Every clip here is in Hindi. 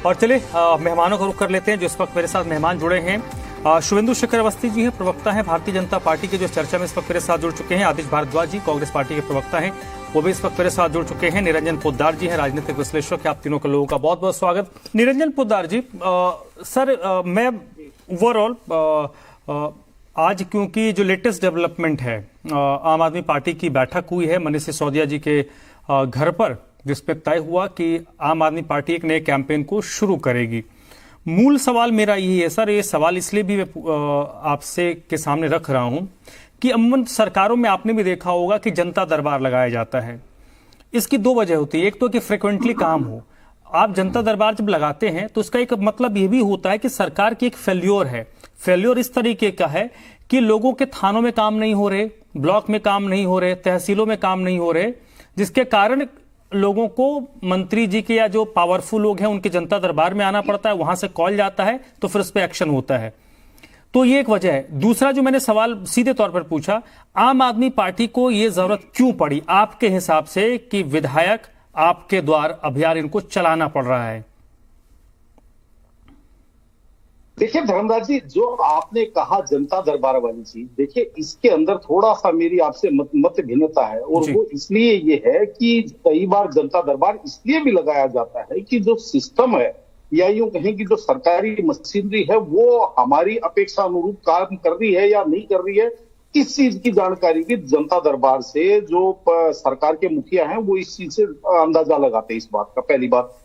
और चलिए मेहमानों का रुख कर लेते हैं। जो इस वक्त मेरे साथ मेहमान जुड़े हैं, शुभेंदु शेखर अवस्थी जी हैं, प्रवक्ता हैं भारतीय जनता पार्टी के, जो चर्चा में इस वक्त मेरे साथ जुड़ चुके हैं। आतिश भारद्वाज जी कांग्रेस पार्टी के प्रवक्ता हैं, वो भी इस वक्त मेरे साथ जुड़ चुके हैं। निरंजन पोद्दार जी हैं, राजनीतिक विश्लेषक। आप तीनों के लोगों का बहुत बहुत स्वागत। निरंजन पोद्दार जी, सर मैं ओवरऑल आज क्योंकि जो लेटेस्ट डेवलपमेंट है, आम आदमी पार्टी की बैठक हुई है मनीष सिसोदिया जी के घर पर, जिसमें तय हुआ कि आम आदमी पार्टी एक नए कैंपेन को शुरू करेगी। मूल सवाल मेरा यही है सर, ये सवाल इसलिए भी मैं आपसे के सामने रख रहा हूं कि अमूमन सरकारों में आपने भी देखा होगा कि जनता दरबार लगाया जाता है। इसकी दो वजह होती है, एक तो कि फ्रिक्वेंटली काम हो। आप जनता दरबार जब लगाते हैं तो इसका एक मतलब ये भी होता है कि सरकार की एक फेल्योर है। फेल्योर इस तरीके का है कि लोगों के थानों में काम नहीं हो रहे, ब्लॉक में काम नहीं हो रहे, तहसीलों में काम नहीं हो रहे, जिसके कारण लोगों को मंत्री जी के या जो पावरफुल लोग हैं उनके जनता दरबार में आना पड़ता है, वहां से कॉल जाता है तो फिर उस पर एक्शन होता है। तो ये एक वजह है। दूसरा जो मैंने सवाल सीधे तौर पर पूछा, आम आदमी पार्टी को ये जरूरत क्यों पड़ी आपके हिसाब से कि विधायक आपके द्वार अभियान इनको चलाना पड़ रहा है? देखिए धर्मराज जी, जो आपने कहा जनता दरबार वाली चीज, देखिए इसके अंदर थोड़ा सा मेरी आपसे मत भिन्नता है। और वो इसलिए ये है कि कई बार जनता दरबार इसलिए भी लगाया जाता है कि जो सिस्टम है, या यूं कहें कि जो सरकारी मशीनरी है, वो हमारी अपेक्षा अनुरूप काम कर रही है या नहीं कर रही है, इस चीज की जानकारी की जनता दरबार से जो सरकार के मुखिया हैं वो इस चीज से अंदाजा लगाते हैं। इस बात का पहली बात।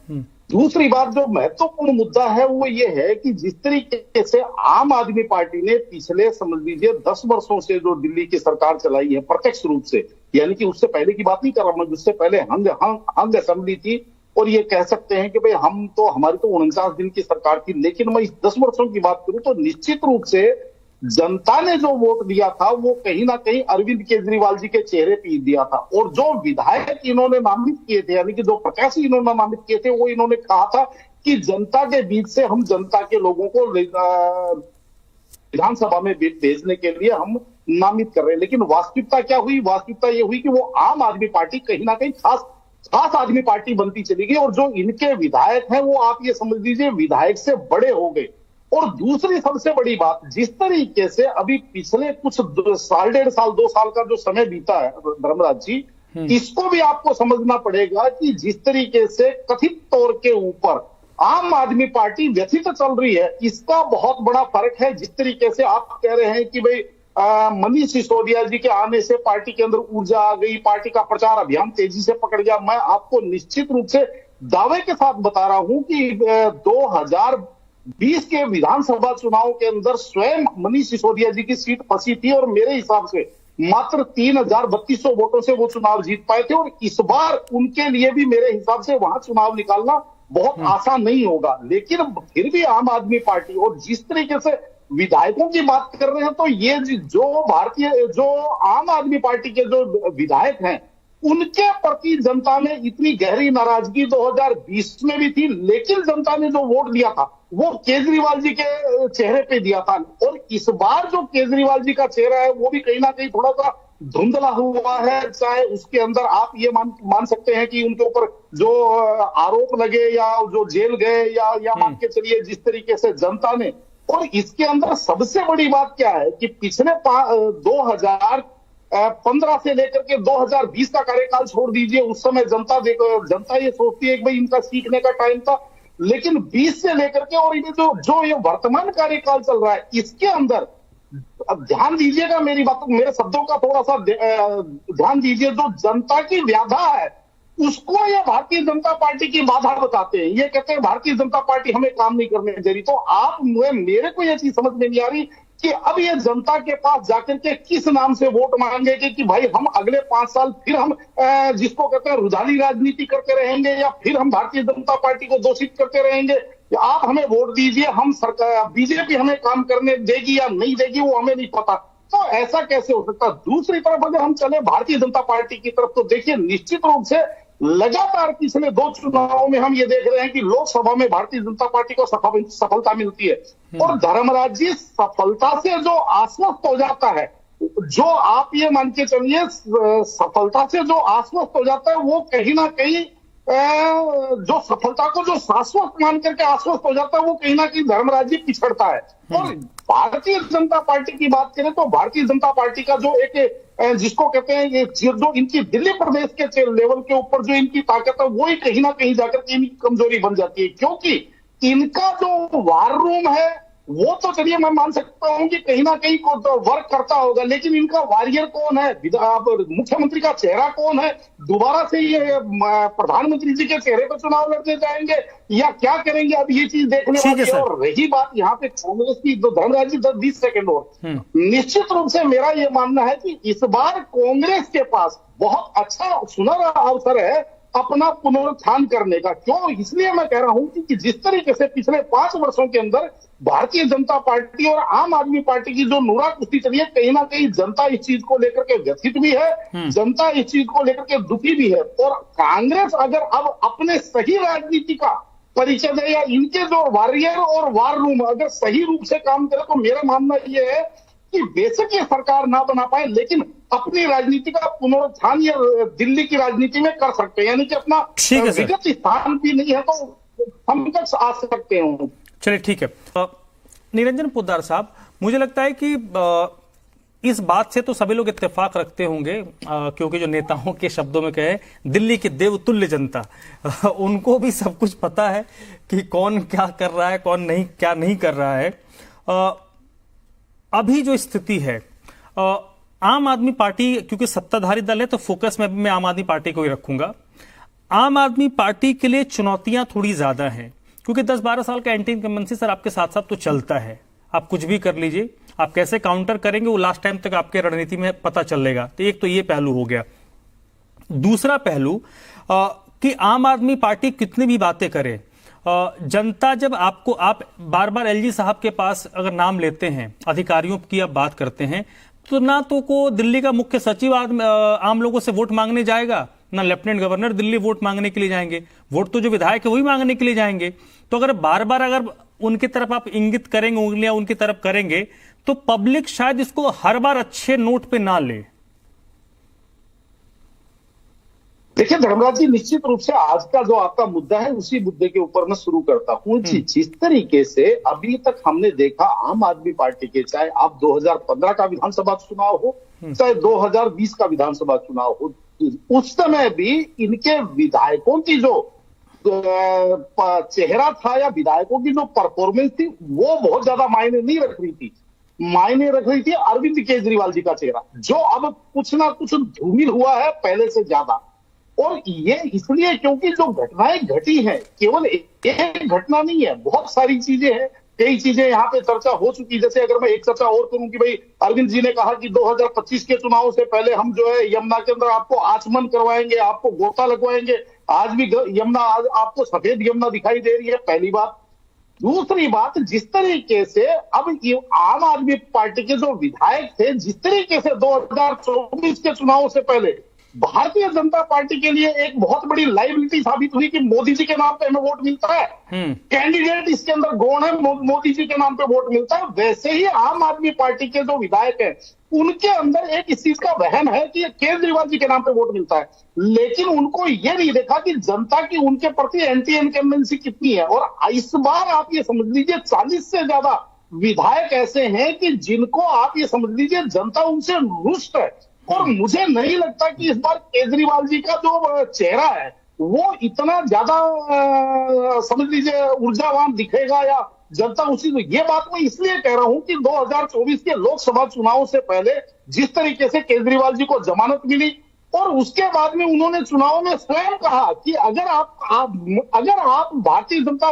दूसरी बात, जो महत्वपूर्ण मुद्दा है वो ये है कि जिस तरीके से आम आदमी पार्टी ने पिछले समझ लीजिए 10 वर्षों से जो दिल्ली की सरकार चलाई है प्रत्यक्ष रूप से, यानी कि उससे पहले की बात नहीं कर रहा मैं, जिससे पहले हंग असेंबली थी, और ये कह सकते हैं कि भाई हमारी तो 49 दिन की सरकार थी। लेकिन मैं इस 10 वर्षों की बात करूं तो निश्चित रूप से जनता ने जो वोट दिया था वो कहीं ना कहीं अरविंद केजरीवाल जी के चेहरे पे दिया था। और जो विधायक इन्होंने नामित किए थे, यानी कि जो प्रत्याशी इन्होंने नामित किए थे, वो इन्होंने कहा था कि जनता के बीच से हम जनता के लोगों को विधानसभा में भेजने के लिए हम नामित कर रहे हैं। लेकिन वास्तविकता क्या हुई? वास्तविकता ये हुई कि वो आम आदमी पार्टी कहीं ना कहीं खास आदमी पार्टी बनती चली गई, और जो इनके विधायक हैं वो आप ये समझ लीजिए विधायक से बड़े हो गए। और दूसरी सबसे बड़ी बात, जिस तरीके से अभी पिछले कुछ 1.5 साल 2 साल का जो समय बीता है धर्मराज जी, इसको भी आपको समझना पड़ेगा कि जिस तरीके से कथित तौर के ऊपर आम आदमी पार्टी व्यथित चल रही है, इसका बहुत बड़ा फर्क है। जिस तरीके से आप कह रहे हैं कि भाई मनीष सिसोदिया जी के आने से पार्टी के अंदर ऊर्जा आ गई, पार्टी का प्रचार अभियान तेजी से पकड़ गया, मैं आपको निश्चित रूप से दावे के साथ बता रहा हूं कि 2020 के विधानसभा चुनाव के अंदर स्वयं मनीष सिसोदिया जी की सीट फंसी थी, और मेरे हिसाब से मात्र 3,3200 वोटों से वो चुनाव जीत पाए थे। और इस बार उनके लिए भी मेरे हिसाब से वहां चुनाव निकालना बहुत आसान नहीं होगा। लेकिन फिर भी आम आदमी पार्टी, और जिस तरीके से विधायकों की बात कर रहे हैं, तो ये जो आम आदमी पार्टी के जो विधायक हैं उनके प्रति जनता में इतनी गहरी नाराजगी 2020 में भी थी, लेकिन जनता ने जो वोट दिया था वो केजरीवाल जी के चेहरे पे दिया था। और इस बार जो केजरीवाल जी का चेहरा है वो भी कहीं ना कहीं थोड़ा सा धुंधला हुआ है। चाहे उसके अंदर आप ये मान सकते हैं कि उनके ऊपर जो आरोप लगे या जो जेल गए, या मान के चलिए जिस तरीके से जनता ने। और इसके अंदर सबसे बड़ी बात क्या है कि पिछले 2015 से लेकर के 2020 का कार्यकाल छोड़ दीजिए, उस समय जनता ये सोचती है कि भाई इनका सीखने का टाइम था। लेकिन 20 से लेकर के और ये जो ये वर्तमान कार्यकाल चल रहा है, इसके अंदर अब ध्यान दीजिएगा, मेरी बात, मेरे शब्दों का थोड़ा सा ध्यान दीजिए। जो जनता की व्याधा है उसको ये भारतीय जनता पार्टी की बाधा बताते हैं। ये कहते हैं भारतीय जनता पार्टी हमें काम नहीं करने दे रही। तो मेरे को ये चीज समझ में नहीं आ रही कि अब ये जनता के पास जाकर के किस नाम से वोट मांगेंगे कि भाई हम अगले 5 साल फिर हम जिसको कहते हैं रुझानी राजनीति करते रहेंगे, या फिर हम भारतीय जनता पार्टी को दोषित करते रहेंगे। आप हमें वोट दीजिए, हम सरकार बीजेपी हमें काम करने देगी या नहीं देगी वो हमें नहीं पता। तो ऐसा कैसे हो सकता? दूसरी तरफ अगर हम चले भारतीय जनता पार्टी की तरफ, तो देखिए निश्चित रूप से लगातार पिछले 2 चुनावों में हम ये देख रहे हैं कि लोकसभा में भारतीय जनता पार्टी को सफलता मिलती है। और धर्मराज जी, सफलता से जो आश्वस्त हो जाता है, जो आप ये मान के चलिए सफलता से जो आश्वस्त हो जाता है, वो कहीं ना कहीं जो सफलता को जो शाश्वत मान करके आश्वस्त हो जाता है, वो कहीं ना कहीं धर्मराज जी पिछड़ता है। और भारतीय जनता पार्टी की बात करें तो भारतीय जनता पार्टी का जो एक जिसको कहते हैं ये जो इनकी दिल्ली प्रदेश के लेवल के ऊपर जो इनकी ताकत है, वो ही कहीं ना कहीं जाकर के इनकी कमजोरी बन जाती है। क्योंकि इनका जो वार रूम है वो तो चलिए मैं मान सकता हूं कि कहीं ना कहीं तो वर्क करता होगा, लेकिन इनका वॉरियर कौन है, मुख्यमंत्री का चेहरा कौन है, दोबारा से ये प्रधानमंत्री जी के चेहरे पर चुनाव लड़ने जाएंगे या क्या करेंगे, अब ये चीज देखने वाली है। और रही बात यहाँ पे कांग्रेस की, तो धर्मराज जी 20 सेकंड और निश्चित रूप से मेरा ये मानना है कि इस बार कांग्रेस के पास बहुत अच्छा सुनहरा अवसर है अपना पुनरुत्थान करने का। क्यों? इसलिए मैं कह रहा हूं कि जिस तरीके से पिछले 5 वर्षों के अंदर भारतीय जनता पार्टी और आम आदमी पार्टी की जो नूरा कुश्ती चली है, कहीं ना कहीं जनता इस चीज को लेकर के व्यथित भी है, जनता इस चीज को लेकर के दुखी भी है। और कांग्रेस अगर अब अपने सही राजनीति का परिचय दे या इनके जो वॉरियर और वार रूम अगर सही रूप से काम करे, तो मेरा मानना यह है कि बेशक ये सरकार ना बना पाए, लेकिन अपनी राजनीति का पुनरुत्थान या दिल्ली की राजनीति में कर सकते हैं। यानी कि अपना विगत स्थान भी नहीं है तो हम तक आ सकते हैं। चलिए ठीक है। निरंजन पोद्दार साहब, मुझे लगता है कि इस बात से तो सभी लोग इत्तेफाक रखते होंगे, क्योंकि जो नेताओं के शब्दों में कहे दिल्ली की देवतुल्य जनता, उनको भी सब कुछ पता है कि कौन क्या कर रहा है, कौन नहीं क्या नहीं कर रहा है। अभी जो स्थिति है, आम आदमी पार्टी क्योंकि सत्ताधारी दल है तो फोकस में मैं आम आदमी पार्टी को ही रखूंगा। आम आदमी पार्टी के लिए चुनौतियां थोड़ी ज्यादा हैं, क्योंकि 10-12 साल का एंटी इनकम्बेंसी सर आपके साथ साथ तो चलता है। आप कुछ भी कर लीजिए, आप कैसे काउंटर करेंगे वो लास्ट टाइम तक आपके रणनीति में पता चलेगा। तो एक तो ये पहलू हो गया। दूसरा पहलू कि आम आदमी पार्टी कितनी भी बातें करे, जनता जब आपको आप बार बार एलजी साहब के पास अगर नाम लेते हैं, अधिकारियों की आप बात करते हैं, तो ना तो को दिल्ली का मुख्य सचिव आम लोगों से वोट मांगने जाएगा, ना लेफ्टिनेंट गवर्नर दिल्ली वोट मांगने के लिए जाएंगे। वोट तो जो विधायक है वही मांगने के लिए जाएंगे। तो अगर बार बार अगर उनकी तरफ आप इंगित करेंगे, उंगलियां उनकी तरफ करेंगे, तो पब्लिक शायद इसको हर बार अच्छे नोट पे ना ले। देखिए धर्मराज जी, निश्चित रूप से आज का जो आपका मुद्दा है उसी मुद्दे के ऊपर मैं शुरू करता हूं। जिस तरीके से अभी तक हमने देखा आम आदमी पार्टी के, चाहे आप 2015 का विधानसभा चुनाव हो, चाहे 2020 का विधानसभा चुनाव हो, उस समय भी इनके विधायकों की जो चेहरा था या विधायकों की जो परफॉर्मेंस थी वो बहुत ज्यादा मायने नहीं रख रही थी। मायने रख रही थी अरविंद केजरीवाल जी का चेहरा, जो अब कुछ ना कुछ धूमिल हुआ है पहले से ज्यादा। और ये इसलिए क्योंकि जो घटनाएं घटी हैं केवल एक घटना नहीं है, बहुत सारी चीजें हैं, कई चीजें यहाँ पे चर्चा हो चुकी। जैसे अगर मैं एक चर्चा और करूं कि भाई अरविंद जी ने कहा कि 2025 के चुनाव से पहले हम जो है यमुना के अंदर आपको आचमन करवाएंगे, आपको गोता लगवाएंगे। आज भी यमुना आपको सफेद यमुना दिखाई दे रही है, पहली बात। दूसरी बात, जिस तरीके से अब ये आम आदमी पार्टी के जो विधायक थे, जिस तरीके से 2024 के चुनाव से पहले भारतीय जनता पार्टी के लिए एक बहुत बड़ी लाइबिलिटी साबित हुई कि मोदी जी के नाम पे हमें वोट मिलता है, कैंडिडेट इसके अंदर गौण है, मोदी जी के नाम पे वोट मिलता है। वैसे ही आम आदमी पार्टी के जो विधायक हैं उनके अंदर एक इस चीज का वहम है कि केजरीवाल जी के नाम पे वोट मिलता है, लेकिन उनको ये नहीं देखा कि जनता की उनके प्रति एंटी इनकम्बेंसी कितनी है। और इस बार आप ये समझ लीजिए 40 से ज्यादा विधायक ऐसे हैं कि जिनको आप ये समझ लीजिए जनता उनसे रुष्ट है। और मुझे नहीं लगता कि इस बार केजरीवाल जी का जो चेहरा है वो इतना ज्यादा समझ लीजिए ऊर्जावान दिखेगा या जनता उसी को। ये बात मैं इसलिए कह रहा हूं कि 2024 के लोकसभा चुनाव से पहले जिस तरीके से केजरीवाल जी को जमानत मिली और उसके बाद में उन्होंने चुनाव में स्वयं कहा कि अगर आप भारतीय जनता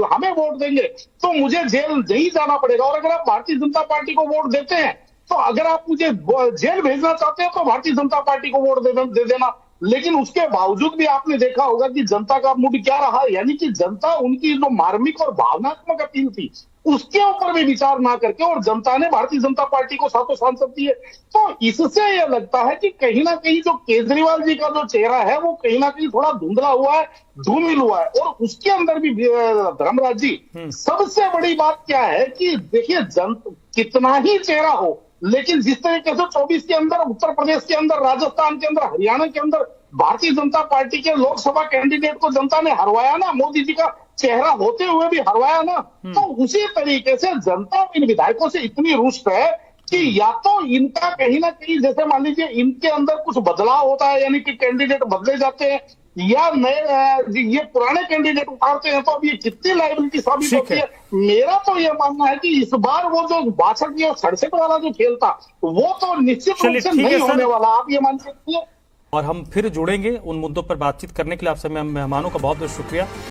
हमें वोट देंगे तो मुझे जेल नहीं जाना पड़ेगा, और अगर आप भारतीय जनता पार्टी को वोट देते हैं तो अगर आप मुझे जेल भेजना चाहते हैं तो भारतीय जनता पार्टी को वोट दे देना। लेकिन उसके बावजूद भी आपने देखा होगा कि जनता का मूड क्या रहा, यानी कि जनता उनकी जो मार्मिक और भावनात्मक अपील थी उसके ऊपर भी विचार ना करके और जनता ने भारतीय जनता पार्टी को सातों सांसद दिए। तो इससे यह लगता है कि कहीं ना कहीं जो केजरीवाल जी का जो चेहरा है वो कहीं ना कहीं थोड़ा धुंधला हुआ है, धूमिल हुआ है। और उसके अंदर भी धर्मराज जी, सबसे बड़ी बात क्या है कि देखिए कितना ही चेहरा हो, लेकिन जिस तरीके से 24 के अंदर, उत्तर प्रदेश के अंदर, राजस्थान के अंदर, हरियाणा के अंदर भारतीय जनता पार्टी के लोकसभा कैंडिडेट को जनता ने हरवाया ना, मोदी जी का चेहरा होते हुए भी हरवाया ना। तो उसी तरीके से जनता इन विधायकों से इतनी रुष्ट है कि या तो इनका कहीं ना कहीं, जैसे मान लीजिए इनके अंदर कुछ बदलाव होता है, यानी कि कैंडिडेट बदले जाते हैं, या नए ये पुराने कैंडिडेट उतारते हैं, तो अब ये कितनी लाइबिलिटी साबित ठीक होती है। है। मेरा तो ये मानना है कि इस बार वो जो 62 या 67 वाला जो खेल था, वो तो निश्चित रूप चलिए, से ठीक है नहीं सर। होने वाला, आप ये मान सकते हैं। और हम फिर जुड़ेंगे उन मुद्दों पर बातचीत करने के लिए। आपसे मेहमानों का बहुत बहुत शुक्रिया।